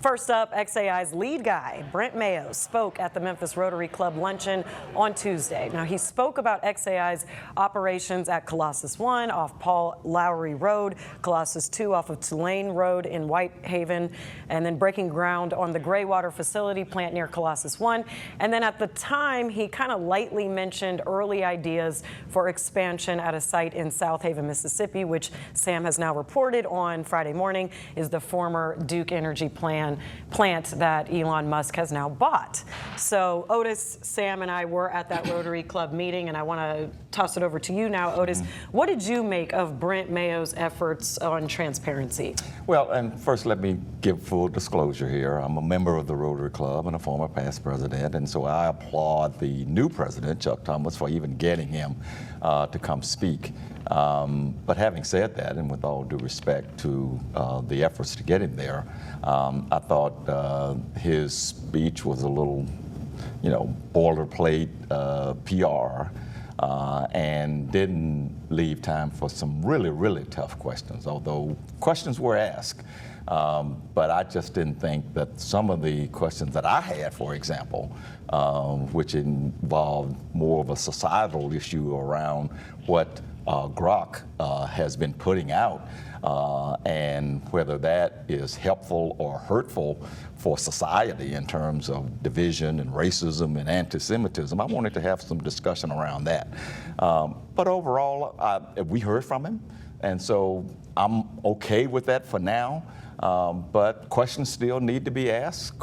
First up, xAI's lead guy, Brent Mayo, spoke at the Memphis Rotary Club Luncheon on Tuesday. Now, he spoke about xAI's operations at Colossus 1 off Paul Lowry Road, Colossus 2 off of Tulane Road in Whitehaven, and then breaking ground on the Graywater facility plant near Colossus 1. And then at the time, he kind of lightly mentioned early ideas for expansion at a site in South Haven, Mississippi, which Sam has now reported on Friday morning is the former Duke Energy plant that Elon Musk has now bought. So Otis, Sam, and I were at that Rotary Club meeting, and I want to toss it over to you now, Otis. What did you make of Brent Mayo's efforts on transparency? Well, and first let me give full disclosure here. I'm a member of the Rotary Club and a former past president, and so I applaud the new president, Chuck Thomas, for even getting him to come speak. But having said that, and with all due respect to the efforts to get him there, I thought his speech was a little, boilerplate PR, and didn't leave time for some really, really tough questions, although questions were asked. But I just didn't think that some of the questions that I had, for example, which involved more of a societal issue around what Grok has been putting out, and whether that is helpful or hurtful for society in terms of division and racism and anti-Semitism. I wanted to have some discussion around that. But overall, we heard from him, and so I'm okay with that for now. But questions still need to be asked.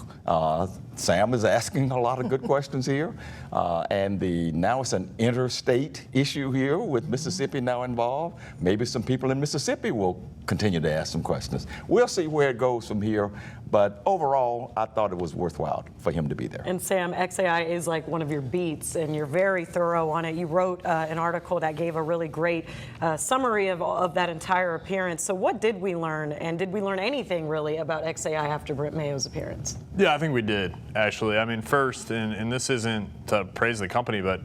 Sam is asking a lot of good questions here. And now it's an interstate issue here with Mississippi now involved. Maybe some people in Mississippi will continue to ask some questions. We'll see where it goes from here. But overall, I thought it was worthwhile for him to be there. And Sam, xAI is like one of your beats, and you're very thorough on it. You wrote an article that gave a really great summary of that entire appearance. So what did we learn? And did we learn anything really about xAI after Brent Mayo's appearance? Yeah, I think we did, actually. I mean, first, and this isn't to praise the company, but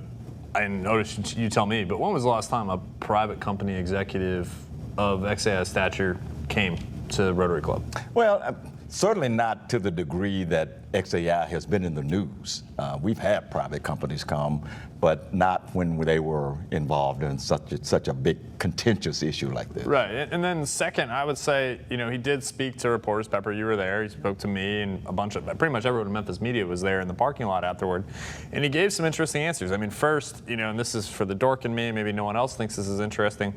I noticed you tell me, but when was the last time a private company executive of xAI stature came to Rotary Club? Well, certainly not to the degree that xAI has been in the news. We've had private companies come, but not when they were involved in such a big contentious issue like this. Right, and then second, I would say, he did speak to reporters. Pepper, you were there. He spoke to me, and a bunch of, pretty much everyone in Memphis media was there in the parking lot afterward, and he gave some interesting answers. I mean, first, and this is for the dork in me, maybe no one else thinks this is interesting,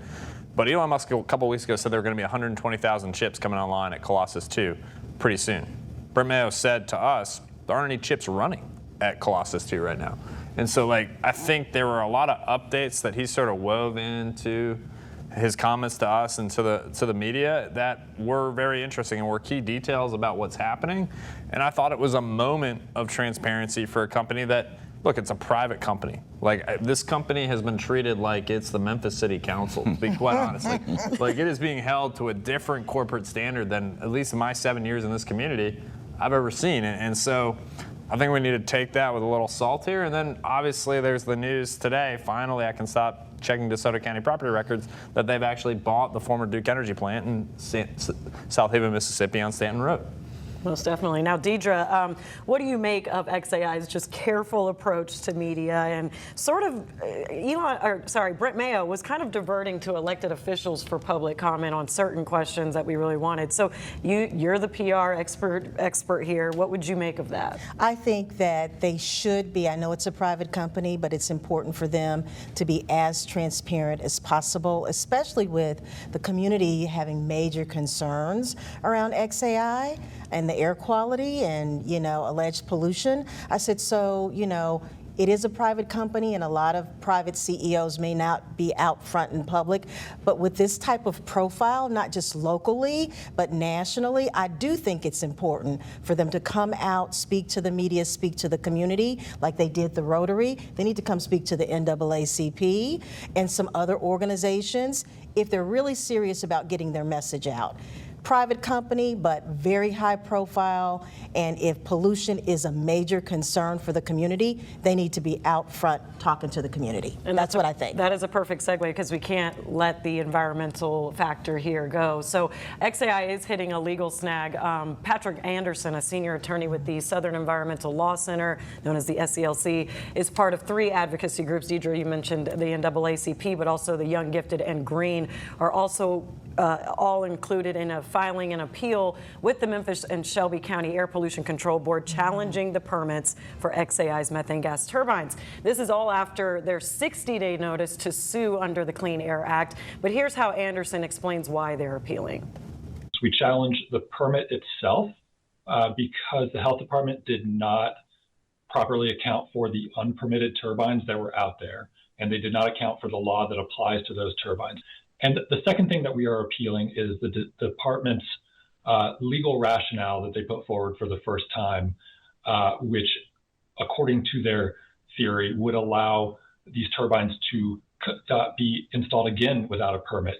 but Elon Musk a couple weeks ago said there were going to be 120,000 chips coming online at Colossus 2 pretty soon. Brent Mayo said to us, there aren't any chips running at Colossus 2 right now. And so, I think there were a lot of updates that he sort of wove into his comments to us and to the media that were very interesting and were key details about what's happening. And I thought it was a moment of transparency for a company that, look, it's a private company. This company has been treated like it's the Memphis City Council, to be quite honestly. It is being held to a different corporate standard than, at least in my 7 years in this community, I've ever seen. And so I think we need to take that with a little salt here. And then obviously there's the news today. Finally, I can stop checking DeSoto County property records that they've actually bought the former Duke Energy plant in South Haven, Mississippi on Stanton Road. Most definitely. Now, Deidre, what do you make of xAI's just careful approach to media and sort of Brent Mayo was kind of diverting to elected officials for public comment on certain questions that we really wanted. So you're the PR expert here. What would you make of that? I think that they should be. I know it's a private company, but it's important for them to be as transparent as possible, especially with the community having major concerns around xAI and the air quality and, alleged pollution. I said, so, it is a private company and a lot of private CEOs may not be out front in public, but with this type of profile, not just locally, but nationally, I do think it's important for them to come out, speak to the media, speak to the community, like they did the Rotary. They need to come speak to the NAACP and some other organizations if they're really serious about getting their message out. private company, but very high profile, and if pollution is a major concern for the community, they need to be out front talking to the community. And that's what I think. That is a perfect segue, because we can't let the environmental factor here go. So xAI is hitting a legal snag. Patrick Anderson, a senior attorney with the Southern Environmental Law Center, known as the SELC, is part of 3 advocacy groups. Deidre, you mentioned the NAACP, but also the Young, Gifted, and Green are also all included in a filing an appeal with the Memphis and Shelby County Air Pollution Control Board challenging the permits for xAI's methane gas turbines. This is all after their 60-day notice to sue under the Clean Air Act. But here's how Anderson explains why they're appealing. We challenged the permit itself because the health department did not properly account for the unpermitted turbines that were out there, and they did not account for the law that applies to those turbines. And the second thing that we are appealing is the department's legal rationale that they put forward for the first time, which, according to their theory, would allow these turbines to be installed again without a permit.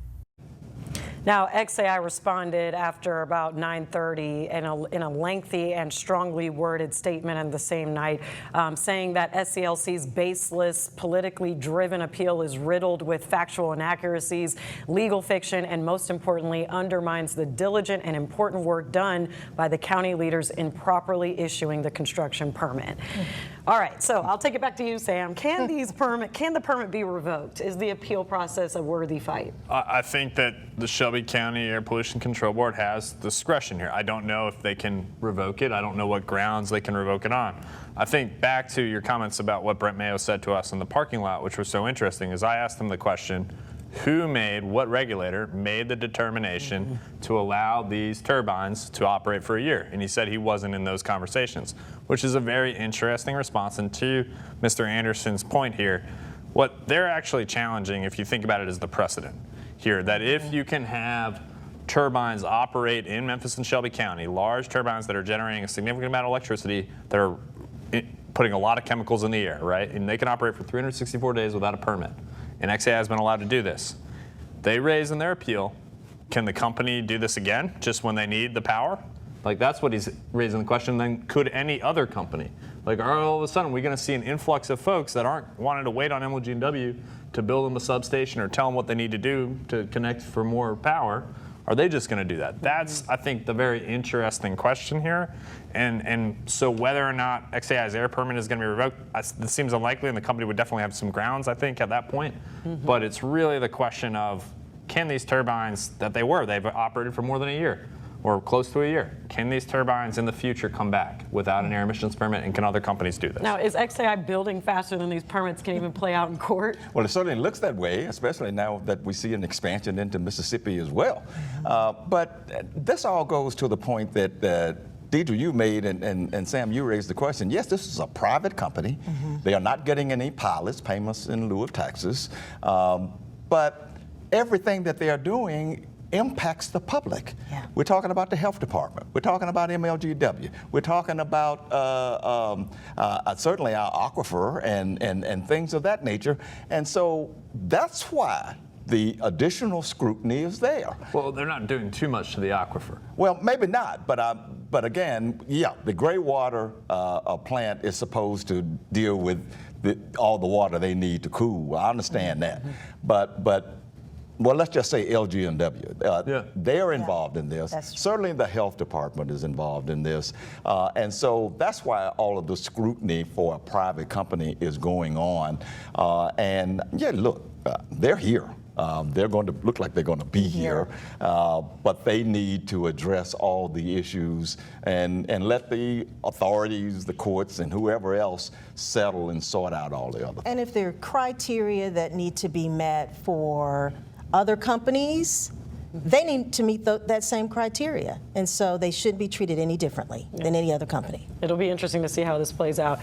Now, xAI responded after about 9:30 in a lengthy and strongly worded statement on the same night, saying that SELC's baseless, politically driven appeal is riddled with factual inaccuracies, legal fiction, and most importantly, undermines the diligent and important work done by the county leaders in properly issuing the construction permit. All right, so I'll take it back to you, Sam. Can the permit be revoked? Is the appeal process a worthy fight? I think that the Shelby County Air Pollution Control Board has discretion here. I don't know if they can revoke it. I don't know what grounds they can revoke it on. I think back to your comments about what Brent Mayo said to us in the parking lot, which was so interesting, is I asked him the question, what regulator made the determination to allow these turbines to operate for a year? And he said he wasn't in those conversations, which is a very interesting response. And to Mr. Anderson's point here, what they're actually challenging, if you think about it, is the precedent here, that if you can have turbines operate in Memphis and Shelby County, large turbines that are generating a significant amount of electricity, that are putting a lot of chemicals in the air, right? And they can operate for 364 days without a permit. And xAI has been allowed to do this. They raise in their appeal, can the company do this again, just when they need the power? Like, that's what he's raising the question. Then could any other company? Like, all of a sudden, we're going to see an influx of folks that aren't wanting to wait on MLG&W to build them a substation or tell them what they need to do to connect for more power. Are they just going to do that? That's, I think, the very interesting question here. And so whether or not xAI's air permit is going to be revoked, this seems unlikely, and the company would definitely have some grounds, I think, at that point. But it's really the question of, can these turbines that they've operated for more than a year, or close to a year, can these turbines in the future come back without an air emissions permit, and can other companies do this? Now, is xAI building faster than these permits can even play out in court? Well, it certainly looks that way, especially now that we see an expansion into Mississippi as well. But this all goes to the point that Deidre, you made, and Sam, you raised the question. Yes, this is a private company. They are not getting any pilots, payments in lieu of taxes. But everything that they are doing impacts the public. Yeah. We're talking about the health department. We're talking about MLGW. We're talking about certainly our aquifer and things of that nature. And so that's why the additional scrutiny is there. Well, they're not doing too much to the aquifer. Well, maybe not, but again, yeah, the gray water plant is supposed to deal with all the water they need to cool. I understand that, but well, let's just say LG&W. They're involved in this. Certainly the health department is involved in this. And so that's why all of the scrutiny for a private company is going on. And yeah, look, they're here. They're going to look like they're going to be here, but they need to address all the issues and let the authorities, the courts, and whoever else settle and sort out all the other things. And if there are criteria that need to be met for other companies, they need to meet that same criteria. And so they shouldn't be treated any differently than any other company. It'll be interesting to see how this plays out.